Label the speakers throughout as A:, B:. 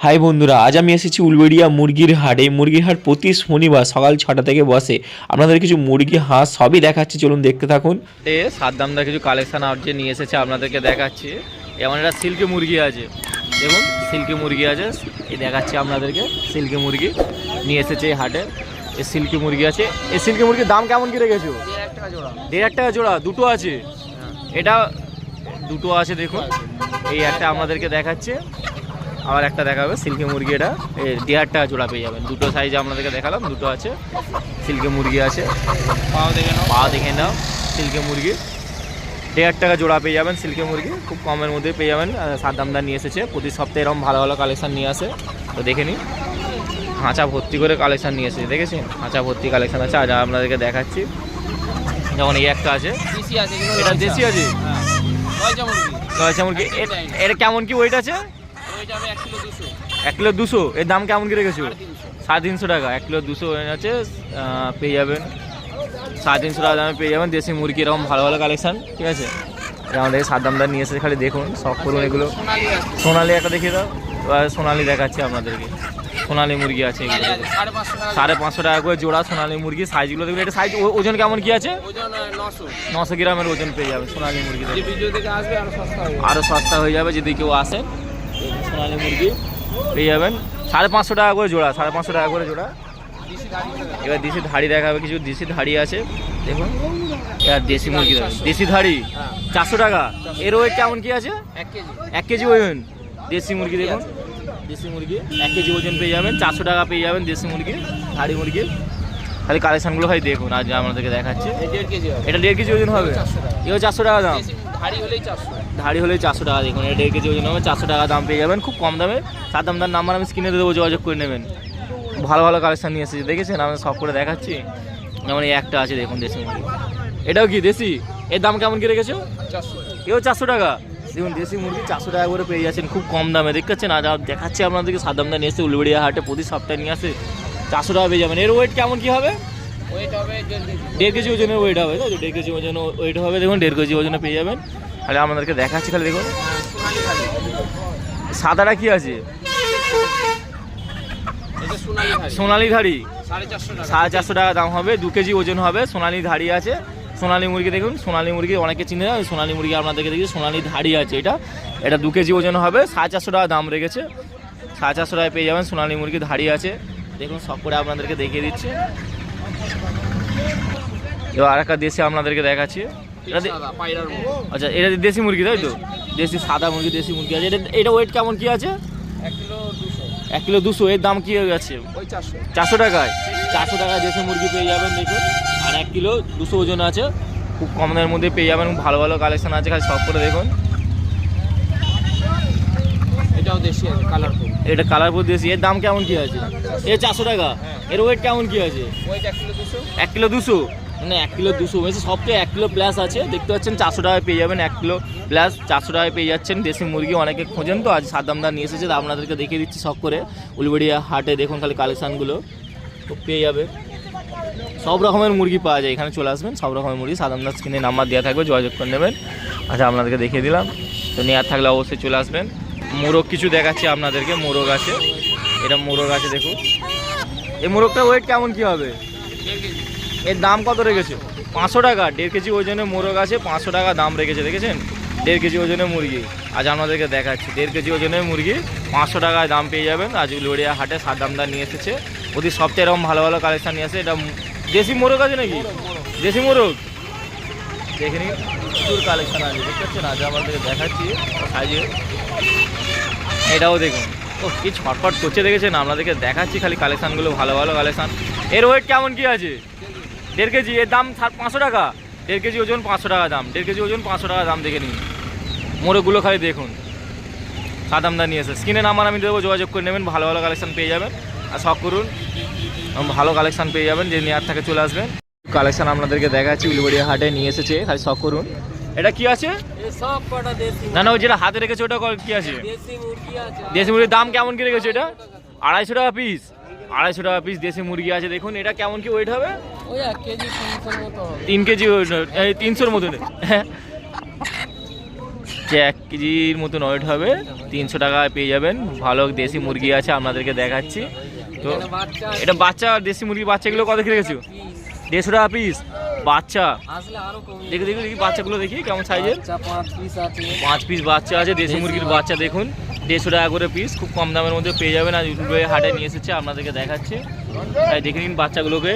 A: High বন্ধুরা, আজ আমি এসেছি উলবেড়িয়া মুরগির হাটে। মুরগির হাট প্রতি শনিবার সকাল 6টা থেকে বসে। আপনাদের কিছু মুরগি, হাঁস সবই দেখাচ্ছি, চলুন দেখতে থাকুন।
B: সাদ্দামদা কিছু কালেকশন আউট যে নিয়ে এসেছে আপনাদেরকে দেখাচ্ছি। এমন একটা সিল্কি মুরগি আছে, দেখুন সিল্কি মুরগি আছে, এই দেখাচ্ছি আপনাদেরকে। সিল্কি মুরগি নিয়ে এসেছে এই হাটে। এই সিল্কি মুরগি আছে। এই সিল্কি মুরগির দাম কেমন কি রেখেছো? 1.5 টাকা জোড়া। দুটো আছে, এটা দুটো আছে দেখুন। এই একটা আপনাদেরকে দেখাচ্ছে, আবার একটা দেখাবে সিল্কি মুরগি। এটা 1.5 টাকা জোড়া পেয়ে যাবেন। দুটো সাইজে আপনাদেরকে দেখালাম, দুটো আছে। সিল্কি মুরগি আছে, পা দেখে নাও। সিল্কি মুরগি 1.5 টাকা জোড়া পেয়ে যাবেন। সিল্কি মুরগি খুব কমের মধ্যে পেয়ে যাবেন। সাদ্দামদা নিয়ে এসেছে, প্রতি সপ্তাহে এরকম ভালো ভালো কালেকশান নিয়ে আসে। তো দেখে নিন, হাঁচা ভর্তি করে কালেকশান নিয়ে এসেছে, দেখেছেন? হাঁচা ভর্তি কালেকশান আছে। আজ আপনাদেরকে দেখাচ্ছি। যেমন এই একটা আছে, এটা দেশি আছে, মুরগি। এটা কেমন কি ওয়েট আছে? 1 কিলো 200। এর দাম কেমন কি রেখেছো? 350 টাকা। 1 কিলো 200 আছে, পেয়ে যাবেন 350 টাকা দামে পেয়ে যাবেন দেশি মুরগি। এরকম ভালো ভালো কালেকশান, ঠিক আছে? আমাদের সাদ্দামদার নিয়ে এসে খালি দেখুন, শখ করুন এগুলো। সোনালি একটা দেখিয়ে দাও। সোনালি দেখাচ্ছি আপনাদেরকে। সোনালি মুরগি আছে এগুলো, 550 টাকা করে জোড়া সোনালি মুরগি। সাইজগুলো দেখুন। এটা সাইজ ওজন কেমন কি আছে? 900 গ্রামের ওজন পেয়ে যাবে সোনালি মুরগি। আরও সস্তা হয়ে যাবে যদি কেউ আসে। সোনালি মুরগি পেয়ে যাবেন 550 টাকা করে জোড়া। 550 টাকা করে জোড়া। এবার দেশি ধাড়ি দেখাবে, কিছু দেশি ধাড়ি আছে দেখুন। এবার দেশি মুরগি দেখাবে, দেশি ধাড়ি 400 টাকা। এর ওয়েট কেমন কি আছে? 1 কেজি ওজন। দেশি মুরগি দেখুন, দেশি মুরগি 1 কেজি ওজন পেয়ে যাবেন। 400 টাকা পেয়ে যাবেন দেশি মুরগি, ধাড়ি মুরগি। খালি কালেকশানগুলো খালি দেখুন, আজ আপনাদেরকে দেখাচ্ছি। এটা 1.5 কেজি ওজন হবে। এও 400 টাকা দাম। ধাড়ি হলেই 400 টাকা। দেখুন এটা 1.5 কেজি ওজন হবে, 400 টাকা দাম পেয়ে যাবেন, খুব কম দামে। সাদ্দামদার নাম্বার আমি স্ক্রিনে দেবো, যোগাযোগ করে নেবেন। ভালো ভালো কালেকশান নিয়ে এসেছে, দেখেছেন? আমি সব করে দেখাচ্ছি। যেমন এই একটা আছে দেখুন, দেশি মুরগি। এটাও কি দেশি? এর দাম কেমন কি রেখেছো? 400। এও 400 টাকা। দেখুন দেশি মুরগি 400 টাকা করে পেয়ে যাচ্ছেন, খুব কম দামে। দেখছেন? আর দেখাচ্ছি আপনাদেরকে, সাদ্দামদা নিয়ে এসে উলবেড়িয়া হাটে প্রতি সপ্তাহে নিয়ে আসে। 400 টাকা পেয়ে যাবেন। এর ওয়েট কেমন কি হবে? 1.5 কেজি ওজনের ওয়েট হবে, তাই তো? 1.5 কেজি ওজন ওয়েট হবে। দেখুন 1.5 কেজি ওজনে পেয়ে যাবেন। তাহলে আমাদেরকে দেখাচ্ছি, খালি দেখুন। সাদাটা কি আছে? সোনালি ধাড়ি 450 টাকা দাম হবে। 2 কেজি ওজন হবে। সোনালি ধাড়ি আছে। সোনালি মুরগি দেখুন, সোনালি মুরগি অনেকে চিনে না। সোনালি মুরগি আপনাদেরকে দেখি, সোনালি ধাড়ি আছে। এটা 2 কেজি ওজন হবে। 450 টাকা দাম রেখেছে। 450 টাকায় পেয়ে যাবেন সোনালি মুরগি, ধাড়ি আছে। দেখুন সব করে আপনাদেরকে দেখিয়ে দিচ্ছি। এবার আরেকটা দেশি আপনাদেরকে দেখাচ্ছি। আচ্ছা, এটা দেশি মুরগি, তাই তো? দেশি সাদা মুরগি, দেশি মুরগি আছে। এটা ওয়েট কেমন কি আছে? 1 কিলো 200। এর দাম কি আছে? 400 টাকায়। 400 টাকায় দেশি মুরগি পেয়ে যাবেন দেখুন। আর 1 কিলো 200 ওজন আছে, খুব কম দামের মধ্যে পেয়ে যাবেন। ভালো ভালো কালেকশন আছে, খালি সব করে দেখুন। এটাও দেশি আছে, কালারফুল। এটা কালারফুল দেশি। এর দাম কেমন কি আছে? এর 400 টাকা। এর ওয়েট কেমন কি আছে? 1 কিলো 200। মানে 1 কিলো 200 হয়েছে, সবটাই 1 কিলো প্লাস আছে। দেখতে পাচ্ছেন 400 টাকায় পেয়ে যাবেন। 1 কিলো প্লাস 400 টাকায় পেয়ে যাচ্ছেন দেশি মুরগি। অনেকে খোঁজেন, তো আজ সাদ্দামদা নিয়ে এসেছে, আপনাদেরকে দেখিয়ে দিচ্ছি সব করে। উলবেড়িয়া হাটে দেখুন খালি কালেকশানগুলো পেয়ে যাবে। সব রকমের মুরগি পাওয়া যায় এখানে, চলে আসবেন। সব রকমের মুরগি সাদ্দামদার স্ক্রিনে নাম্বার দেওয়া থাকবে, যোগাযোগ করে নেবেন। আচ্ছা, আপনাদেরকে দেখিয়ে দিলাম। তো নেওয়ার থাকলে অবশ্যই চলে আসবেন। মোরগ কিছু দেখাচ্ছি আপনাদেরকে। মোরগ আছে, এটা মোরগ আছে দেখুন। এই মোরগটা ওয়েট কেমন কি হবে? এর দাম কত রেখেছে? 500 টাকা। 1.5 কেজি ওজনে মোরগ আছে, 500 টাকা দাম রেখেছে, দেখেছেন? 1.5 কেজি ওজনের মুরগি আজ আপনাদেরকে দেখাচ্ছি। 1.5 কেজি ওজনের মুরগি 500 টাকায় দাম পেয়ে যাবেন। আজ উলবেড়িয়া হাটে সাদ্দামদা নিয়ে এসেছে। প্রতি সপ্তাহে এরকম ভালো ভালো কালেকশান নিয়ে আসে। এটা দেশি মোরগ আছে নাকি? দেশি মোরগ দেখে নিন, প্রচুর কালেকশান আছে, দেখতে পাচ্ছেন? আজ আমাদেরকে দেখাচ্ছি সাইজে। এটাও দেখুন, ও কি ছটফট করছে, দেখেছেন? আপনাদেরকে দেখাচ্ছি খালি কালেকশানগুলো, ভালো ভালো কালেকশান। এর ওয়েট কেমন কি আছে? 1.5 কেজি। এর দাম 500 টাকা। 1.5 কেজি ওজন 500 টাকা দাম। 1.5 কেজি ওজন 500 টাকা দাম। দেখে নিন মোরগগুলো, খালি দেখুন। সাদ্দামদা নিয়ে এসে স্ক্রিনে নাম্বার আমি দেবো, যোগাযোগ করে নেবেন। ভালো ভালো কালেকশান পেয়ে যাবেন। আর শখ করুন, ভালো কালেকশান পেয়ে যাবেন। যে নেওয়ার থেকে চলে আসবেন। কালেকশান আপনাদেরকে দেখাচ্ছি, উলবেড়িয়া হাটে নিয়ে এসেছে, খালি শখ করুন। এটা কি আছে? না না, ওই যেটা হাতে রেখেছে ওটা কি আছে? দেশি মুরগির দাম কেমন কি রেখেছে? এটা 250 টাকা পিস। 250 টাকা পিস দেশি মুরগি আছে দেখুন। এটা কেমন কি ওয়েট হবে? 3 কেজি। 300-র মতো। হচ্ছে 1 কেজির মতন ওয়েট হবে, 300 টাকায় পেয়ে যাবেন। ভালো দেশি মুরগি আছে, আপনাদেরকে দেখাচ্ছি। তো এটা বাচ্চা দেশি মুরগি বাচ্চাগুলো কত রেখেছো? 150 টাকা পিস বাচ্চা। দেখি দেখি দেখি বাচ্চাগুলো দেখি কেমন সাইজের। 5 পিস বাচ্চা আছে দেশি মুরগির বাচ্চা, দেখুন 150 টাকা করে পিস, খুব কম দামের মধ্যে পেয়ে যাবেন। আর ইউটিউবে হাটে নিয়ে এসেছে, আপনাদেরকে দেখাচ্ছে, তাই দেখে নিন বাচ্চাগুলোকে।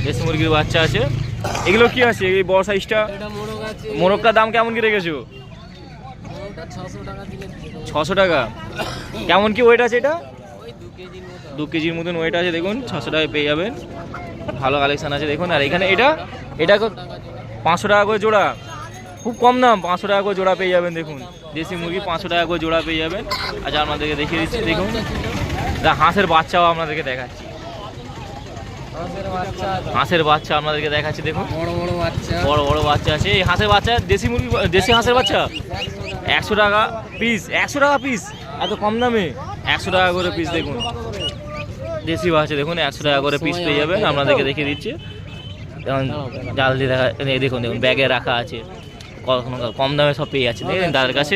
B: দেশি মুরগির বাচ্চা আছে। এগুলো কি আছে এই বড় সাইজটা? মোরগটার দাম কেমন কি রেখেছো? 600 টাকা। কেমন কি ওয়েট আছে এটা? 2 কেজির মতন ওয়েট আছে, দেখুন 600 টাকায় পেয়ে যাবেন। ভালো কালেকশন আছে দেখুন। আর এখানে এটা 500 টাকা করে জোড়া, খুব কম দাম, 500 টাকা করে জোড়া পেয়ে যাবেন। দেখুন দেশি মুরগি 500 টাকা করে জোড়া পেয়ে যাবেন। আচ্ছা আপনাদেরকে দেখিয়ে দিচ্ছি, দেখুন হাঁসের বাচ্চাও আপনাদেরকে দেখাচ্ছি। হাঁসের বাচ্চা আপনাদেরকে দেখাচ্ছি, দেখুন বড় বড় বাচ্চা আছে। এই হাঁসের বাচ্চা দেশি মুরগি, দেশি হাঁসের বাচ্চা 100 টাকা পিস। 100 টাকা পিস, এত কম দামে 100 টাকা করে পিস। দেখুন দেশি বাচ্চা দেখুন 100 টাকা করে পিস পেয়ে যাবেন। আপনাদেরকে দেখিয়ে দিচ্ছি, জাল দিয়ে দেখা, দেখুন দেখুন ব্যাগে রাখা আছে, কম দামে সব পেয়ে যাচ্ছে। দেখেন দাদার কাছে,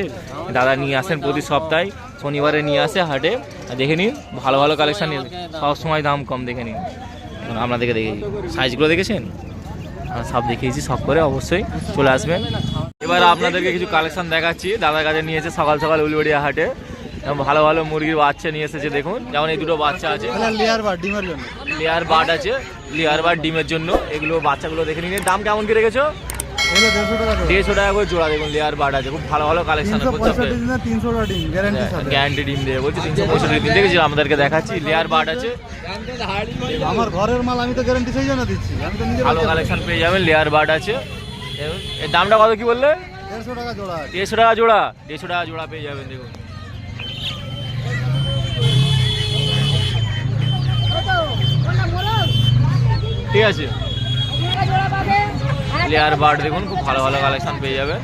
B: দাদা নিয়ে আসেন প্রতি সপ্তাহে, শনিবারে নিয়ে আসে হাটে। দেখে নিন ভালো ভালো কালেকশান, সব সময় দাম কম। দেখে নিন আপনাদেরকে দেখে সাইজগুলো দেখেছেন, সব দেখিয়েছি, সব করে অবশ্যই চলে আসবেন। এবার আপনাদেরকে কিছু কালেকশন দেখাচ্ছি, দাদার কাছে নিয়েছে সকাল সকাল উলবেড়িয়া হাটে। ভালো ভালো মুরগির বাচ্চা নিয়ে এসেছে, দেখুন যেমন এই দুটো বাচ্চা আছে, লেয়ার বার্ড আছে, লেয়ার বার্ড ডিমের জন্য। এগুলো বাচ্চাগুলো দেখে নিন। দাম কেমন কি রেখেছো? 150 টাকা করে জোড়া। দেখুন লেয়ার বার্ড আছে, খুব ভালো ভালো কালেকশন। গ্যারান্টি ডিম দেবে বলছি, 365 দিন দেখেছি, আমাদেরকে দেখাচ্ছি। লেয়ার বার্ড আছে,
C: আমার ঘরের মাল, আমি তো গ্যারান্টি সেই জন্য দিচ্ছি। আমি তো নিজে
B: ভালো কালেকশন পেয়ে যাবেন। লেয়ার বার্ড আছে। এর দামটা কত কি বললে?
C: 150 টাকা জোড়া।
B: 150 টাকা জোড়া, 150 টাকা জোড়া পেয়ে যাবেন। দেখুন ঠিক আছে, লেয়ার বার্ড দেখুন, খুব ভালো ভালো কালেকশন পেয়ে যাবেন।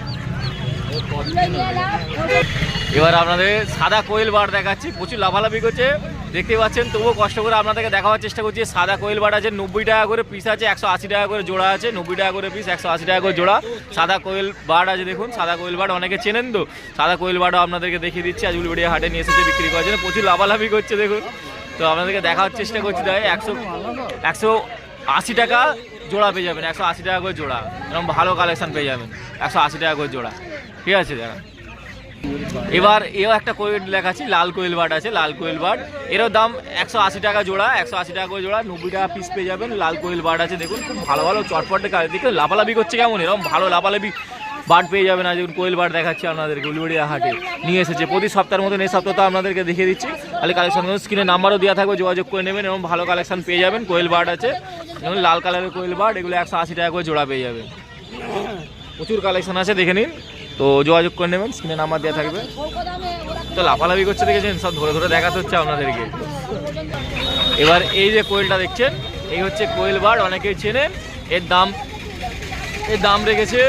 B: এবার আপনাদের সাদা কোয়েল বার্ড দেখাচ্ছি, প্রচুর লাফালাফি করছে দেখতে পাচ্ছেন, তবুও কষ্ট করে আপনাদেরকে দেখাবার চেষ্টা করছি। সাদা কোয়েল বার্ড আছে, 90 টাকা করে পিস আছে, 180 টাকা করে জোড়া আছে। 90 টাকা করে পিস, 180 টাকা করে জোড়া সাদা কোয়েল বার্ড আছে। দেখুন সাদা কোয়েল বার্ড অনেকে চেনেন তো, সাদা কোয়েল বার্ডও আপনাদেরকে দেখিয়ে দিচ্ছি। আজ উলবেড়িয়া হাটে নিয়ে এসেছে বিক্রি করার জন্য, প্রচুর লাফালাফি করছে দেখুন। তো আপনাদেরকে দেখার চেষ্টা করছি, তাই 180 টাকা জোড়া পেয়ে যাবেন, 180 টাকা করে জোড়া। এরকম ভালো কালেকশন পেয়ে যাবেন, 180 টাকা করে জোড়া। ঠিক আছে দাদা। এবার এও একটা কোয়েল দেখাচ্ছি, লাল কোয়েল বার্ড আছে, লাল কোয়েল বার্ড, এরও দাম 180 টাকা জোড়া, 180 টাকা করে জোড়া, 90 টাকা পিস পেয়ে যাবেন। লাল কোয়েল বার্ড আছে, দেখুন খুব ভালো ভালো চটপটে কাজ। দেখুন লাফালাফি করছে কেমন, এরকম ভালো লাফালাফি বার্ড পেয়ে যাবেন। আর দেখুন কোয়েল বার্ড দেখাচ্ছি আপনাদেরকে, উলবেড়িয়া হাটে নিয়ে এসেছে প্রতি সপ্তাহের মতন। এই সপ্তাহ আপনাদেরকে দেখিয়ে দিচ্ছি, তাহলে কালেকশন স্ক্রিনে নাম্বারও দেওয়া থাকবে, যোগাযোগ করে নেবেন। এরকম ভালো কালেকশন পেয়ে যাবেন। কোয়েল বার্ড আছে, যেমন লাল কালারের কোয়েল বার্ড, এগুলো 180 টাকা করে জোড়া পেয়ে যাবেন। প্রচুর কালেকশন আছে, দেখে নিন। তো যোগাযোগ করে নেবেন, স্ক্রিনে নাম্বার দেওয়া থাকবে। তো লাফালাফি করছে দেখেছেন, সব ধরে ধরে দেখাতে হচ্ছে আপনাদেরকে। এবার এই যে কোয়েলটা দেখছেন, এই হচ্ছে কোয়েল বার্ড, অনেকেই চেনেন। এর দাম রেখেছে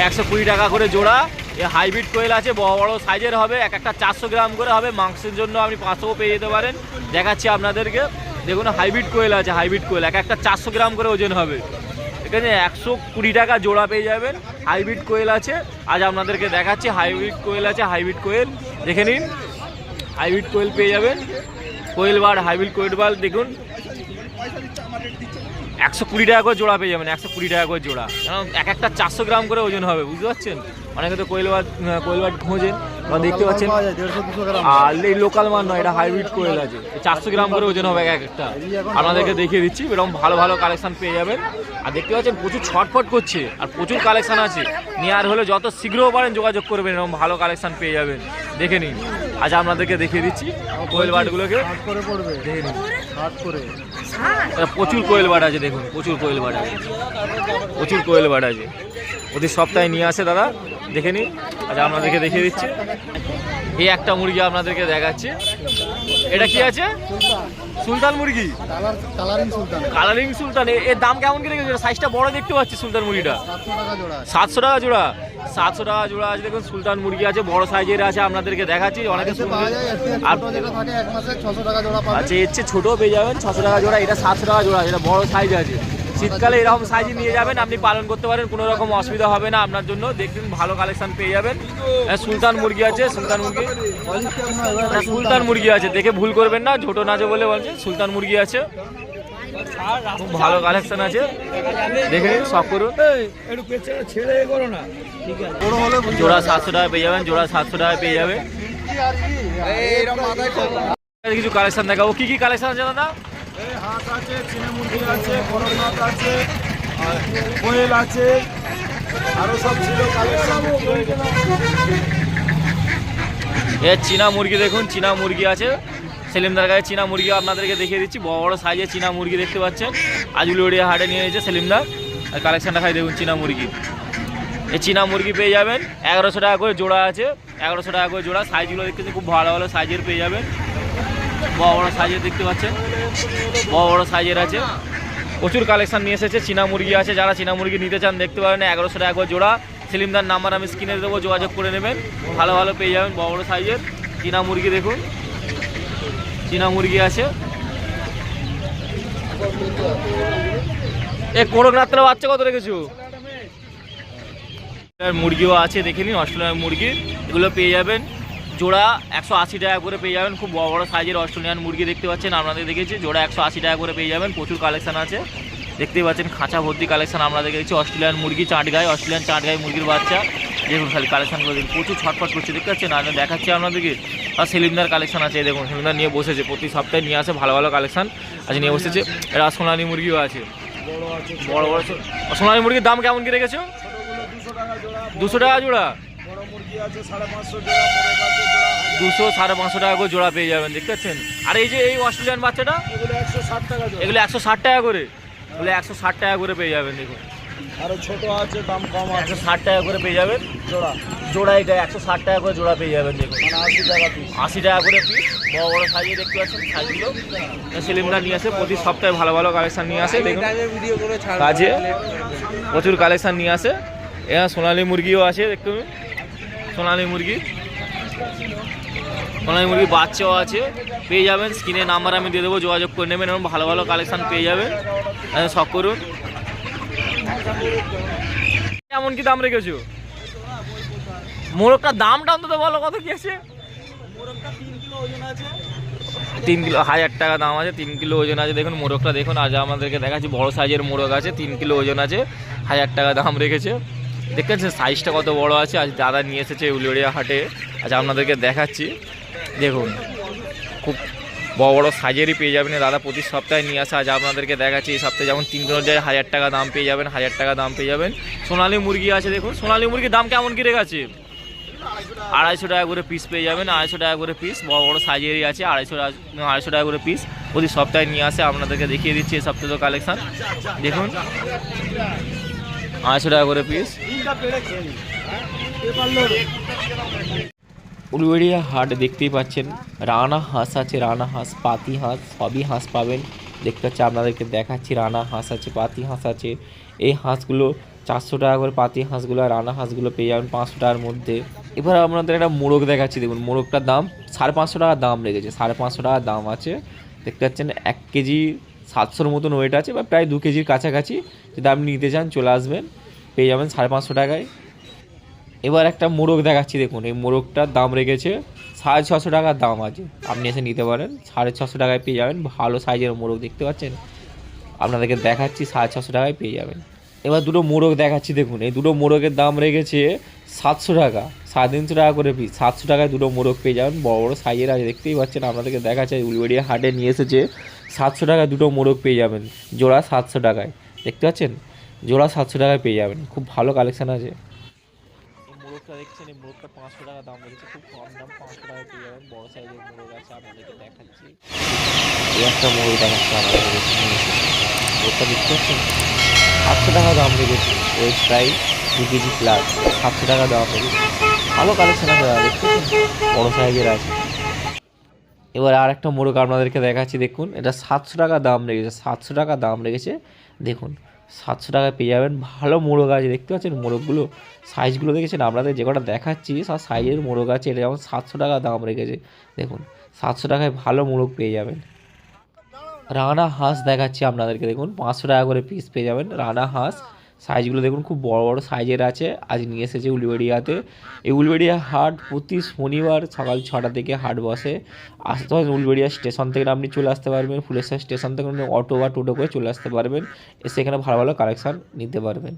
B: 120 টাকা করে জোড়া। এ হাইব্রিড কোয়েল আছে, বড় বড় সাইজের হবে, একটা 400 গ্রাম করে হবে। মাংসের জন্য আপনি 500 পেয়ে যেতে পারেন। দেখাচ্ছি আপনাদেরকে, দেখুন হাইব্রিড কোয়েল আছে, হাইব্রিড কোয়েল একটা 400 গ্রাম করে ওজন হবে। এখানে 120 টাকা জোড়া পেয়ে যাবেন। হাইব্রিড কোয়েল আছে, আজ আপনাদেরকে দেখাচ্ছি। হাইব্রিড কোয়েল আছে, হাইব্রিড কোয়েল দেখে নিন, হাইব্রিড কোয়েল পেয়ে যাবেন। কোয়েল বার্ড, হাইব্রিড কোয়েল বার্ড দেখুন 120 টাকা করে জোড়া পেয়ে যাবেন, 120 টাকা করে জোড়া। কারণ একটা 400 গ্রাম করে ওজন হবে, বুঝতে পারছেন। অনেকে তো কোয়েল বার্ড খোঁজেন, দেখতে পাচ্ছেন। আর এই লোকাল মাল নয়, এটা হাইব্রিড কোয়েল আছে, 400 গ্রাম করে ওজন হবে একটা। আপনাদেরকে দেখিয়ে দিচ্ছি, এরকম ভালো ভালো কালেকশন পেয়ে যাবেন। আর দেখতে পাচ্ছেন প্রচুর ছটফট করছে, আর প্রচুর কালেকশন আছে। নেওয়ার হলে যত শীঘ্র পারেন যোগাযোগ করবেন, এরকম ভালো কালেকশন পেয়ে যাবেন। দেখে নিন, আজ আপনাদেরকে দেখিয়ে দিচ্ছি কোয়েল বার্ডগুলোকে, দেখে নিন। প্রচুর কোয়েল বার্ড আছে, দেখুন প্রচুর কোয়েল বার্ড আছে, প্রচুর কোয়েল বার্ড আছে। প্রতি সপ্তাহে নিয়ে আসে দাদা, দেখে নিন। আচ্ছা আপনাদেরকে দেখিয়ে দিচ্ছি, এই একটা মুরগি আপনাদেরকে দেখাচ্ছি। এটা কি আছে? সুলতান মুরগি, কালারিং সুলতান। এর দাম কেমন কি রেখেছে? সাইজটা বড় দেখতে পাচ্ছি সুলতান মুরগিটা। 700 টাকা জোড়া, 700 টাকা জোড়া আছে। দেখুন সুলতান মুরগি আছে, বড় সাইজের আছে, আপনাদেরকে দেখাচ্ছি। অনেকে আচ্ছা এর চেয়ে ছোটো পেয়ে যাবেন, 600 টাকা জোড়া। এটা 700 টাকা জোড়া, এটা বড় সাইজ আছে। শীতকালে এরকম সাইজ নিয়ে যাবেন, আপনি পালন করতে পারেন, কোনো রকম অসুবিধা হবে না আপনার জন্য। দেখবেন ভালো কালেকশন পেয়ে যাবেন। সুলতান মুরগি আছে, সুলতান মুরগি, সুলতান মুরগি আছে, দেখে ভুল করবেন না, ছোটো নাচে বলে বলছে। সুলতান মুরগি আছে, খুব ভালো কালেকশন আছে, দেখে নিন, সব করুন। জোড়া 700 টাকা পেয়ে যাবেন, জোড়া 700 টাকা পেয়ে যাবে। কিছু কালেকশন দেখাবো, কি কি কালেকশন আছে দাদা?
C: হাঁস আছে, চীনা মুরগি আছে, করকনাথ আছে, কোয়েল আছে, আরো সব ছিল কালেকশন।
B: এ চীনা মুরগি দেখুন, চীনা মুরগি আছে সেলিমদার কাছে। চীনা মুরগি আপনাদেরকে দেখিয়ে দিচ্ছি, বড় বড় সাইজের চীনা মুরগি দেখতে পাচ্ছেন। আজুলিয়া হাটে নিয়ে এসেছে সেলিমদার, আর কালেকশনটা খাই দেখুন। চীনা মুরগি, এই চীনা মুরগি পেয়ে যাবেন 1100 টাকা করে জোড়া আছে, 1100 টাকা করে জোড়া। সাইজগুলো দেখতে খুব ভালো ভালো সাইজের পেয়ে যাবেন, বড় বড় সাইজের দেখতে পাচ্ছেন, বড় বড় সাইজের আছে। প্রচুর কালেকশন নিয়ে এসেছে, চীনা মুরগি আছে। যারা চীনা মুরগি নিতে চান দেখতে পারেন, 1100 টাকা করে জোড়া। সেলিমদার নাম্বার আমি স্ক্রিনে দেবো, যোগাযোগ করে নেবেন, ভালো ভালো পেয়ে যাবেন বড় বড় সাইজের চীনা মুরগি। দেখুন চীনা মুরগি আছে। এ করকনাথের বাচ্চা কত রেখেছো? মুরগিও আছে, দেখে নিন, অস্ট্রেলিয়ান মুরগি, এগুলো পেয়ে যাবেন জোড়া 180 টাকা করে পেয়ে যাবেন। খুব বড় বড় সাইজের অস্ট্রেলিয়ান মুরগি দেখতে পাচ্ছেন, আপনাদের দেখেছি, জোড়া 180 টাকা করে পেয়ে যাবেন। প্রচুর কালেকশন আছে, দেখতেই পাচ্ছেন, খাঁচা ভর্তি কালেকশন আমরা দেখেছি। অস্ট্রেলিয়ান মুরগি, চাটগাই, অস্ট্রেলিয়ান চাটগাই মুরগির বাচ্চা, দেখুন খালি কালেকশনগুলো দেখুন, প্রচুর ছটফট করছে, দেখতে পাচ্ছেন, আমি দেখাচ্ছি আপনাদেরকে। আর সেলিমদার কালেকশন আছে, দেখুন সেলিমদার নিয়ে বসেছে, প্রতি সপ্তাহে নিয়ে আসে ভালো ভালো কালেকশন আজ নিয়ে বসেছে। এরা সোনালী মুরগিও আছে, বড় বড় সোনালী মুরগির দাম কেমন কি রেখেছো? 200 টাকা জোড়া, 200 550 টাকা করে জোড়া পেয়ে যাবেন, দেখতে পাচ্ছেন। আর এই যে এই অস্ট্রেলিয়ান বাচ্চাটা, এগুলো 160 টাকা করে, এগুলো 160 টাকা করে পেয়ে যাবেন। দেখুন
C: আরো ছোট আছে, দাম কম আছে,
B: 160 টাকা করে পেয়ে যাবেন
C: জোড়া।
B: জোড়া এটা 160 টাকা করে জোড়া পেয়ে যাবেন। দেখুন
C: 80 টাকা পিস,
B: 80 টাকা করে পিস, বড় বড় সাইজে দেখতে পাচ্ছেন। সাইজগুলো সেলিমরা নিয়ে আসে, প্রতি সপ্তাহে ভালো ভালো কালেকশন নিয়ে আসে। দেখুন কাজে প্রচুর কালেকশন নিয়ে আসে। এখানে সোনালী মুরগিও আছে, দেখতে সোনালী মুরগি, সোনালী মুরগি বাচ্চাও আছে, পেয়ে যাবেন। স্ক্রিনে নাম্বার আমি দিয়ে দেবো, যোগাযোগ করে নেবেন, এবং ভালো ভালো কালেকশন পেয়ে যাবেন। শখ করুন। কেমন কি দাম রেখেছো? মোরগটার দামটা অন্তত বলো, কত কি আছে? 3 কিলো 1000 টাকা দাম আছে, 3 কিলো ওজন আছে। দেখুন মোরগটা দেখুন, আজ আমাদেরকে দেখাচ্ছি, বড় সাইজের মোরগ আছে, 3 কিলো ওজন আছে, 1000 টাকা দাম রেখেছে। দেখতে পাচ্ছেন সাইজটা কত বড় আছে। আজ দাদা নিয়ে এসেছে উলুবেড়িয়া হাটে, আজ আপনাদেরকে দেখাচ্ছি। দেখুন খুব বড় বড় সাইজেরই পেয়ে যাবেন, দাদা প্রতি সপ্তাহে নিয়ে আসে, আজ আপনাদেরকে দেখাচ্ছি। এই সপ্তাহে যেমন 3 কিলো যায় 1000 টাকা দাম পেয়ে যাবেন, 1000 টাকা দাম পেয়ে যাবেন। সোনালী মুরগি আছে, দেখুন সোনালী মুরগির দাম কেমন কি রেখেছে? 250 টাকা করে পিস পেয়ে যাবেন, 250 টাকা করে পিস, বড় বড় সাইজেরই আছে, 250 টাকা করে পিস। প্রতি সপ্তাহে নিয়ে আসে, আপনাদেরকে দেখিয়ে দিচ্ছি এই সপ্তাহে তো কালেকশন। দেখুন 250 টাকা করে পিস।
A: উলুবেড়িয়া হাট দেখতেই পাচ্ছেন, রানা হাঁস আছে, রানা হাঁস, পাতি হাঁস, সবই হাঁস পাবেন। দেখতে পাচ্ছি, আপনাদেরকে দেখাচ্ছি, রানা হাঁস আছে, পাতি হাঁস আছে। এই হাঁসগুলো 400 টাকা করে পাতি হাঁসগুলো, আর রানা হাঁসগুলো পেয়ে যাবেন 500 টাকার মধ্যে। এবার আপনাদের একটা মোরগ দেখাচ্ছি, দেখুন মোরগটার দাম 550 টাকা দাম রেখেছে, 550 টাকা দাম আছে। দেখতে পাচ্ছেন 1 কেজি 700-র মতন ওয়েট আছে, বা প্রায় 2 কেজির কাছাকাছি। যদি আপনি নিতে চান চলে আসবেন, পেয়ে যাবেন 550 টাকায়। এবার একটা মোরগ দেখাচ্ছি, দেখুন এই মোরগটার দাম রেখেছে 650 টাকার দাম আছে, আপনি এসে নিতে পারেন। 650 টাকায় পেয়ে যাবেন, ভালো সাইজের মোরগ দেখতে পাচ্ছেন, আপনাদেরকে দেখাচ্ছি, 650 টাকায় পেয়ে যাবেন। এবার দুটো মোরগ দেখাচ্ছি, দেখুন এই দুটো মোরগের দাম রেখেছে 700 টাকা, 350 টাকা করে পিস। 700 টাকায় দুটো মোরগ পেয়ে যাবেন, বড় বড় সাইজের আছে, দেখতেই পাচ্ছেন, আপনাদেরকে দেখাচ্ছে। উলুবেড়িয়া হাটে নিয়ে এসেছে, 700 টাকায় দুটো মোরগ পেয়ে যাবেন, জোড়া 700 টাকায়, দেখতে পাচ্ছেন, জোড়া 700 টাকায় পেয়ে যাবেন, খুব ভালো কালেকশন আছে। মোরগটা দেখছেন, এই মোরগটা 500 টাকা দাম রেখেছে, খুব কম দাম, 500 টাকায় পেয়ে যাবেন, বড় সাইজের মোরগ আছে, আপনাদেরকে দেখাচ্ছি। এই একটা মোরগ দেখাচ্ছে আমাদের, মোরগটা দেখতে পাচ্ছেন, 700 টাকা দাম রেখেছে, ওয়েট প্রায় 2 কেজি প্লাস, 700 টাকা দাম রেখেছে, ভালো কালেকশন আছে, দেখতে পাচ্ছেন, বড় সাইজের আছে। এবার আর একটা মোরগ আপনাদেরকে দেখাচ্ছি, দেখুন এটা 700 টাকা দাম রেখেছে, 700 টাকা দাম রেখেছে, দেখুন 700 টাকায় পেয়ে যাবেন, ভালো মোরগ আছে, দেখতে পাচ্ছেন মোরগগুলো, সাইজগুলো দেখেছেন, আপনাদের যে কটা দেখাচ্ছি সব সাইজের মোরগ আছে। এটা যেমন 700 টাকা দাম রেখেছে, দেখুন 700 টাকায় ভালো মোরগ পেয়ে যাবেন। রানা হাঁস দেখাচ্ছি আপনাদেরকে, দেখুন 500 টাকা করে পিস পেয়ে যাবেন রানা হাঁস। সাইজগুলো দেখুন খুব বড় বড় সাইজের আছে। আজ নিয়ে এসেছে উলুবেড়িয়াতে। এই উলুবেড়িয়া হাট প্রতি শনিবার সকাল 6টা থেকে হাট বসে। আসতে হয় উলুবেড়িয়া স্টেশন থেকে আপনি চলে আসতে পারবেন, ফুলেশ্বর স্টেশন থেকে অটো বা টোটো করে চলে আসতে পারবেন, এসে এখানে ভালো ভালো কালেকশান নিতে পারবেন।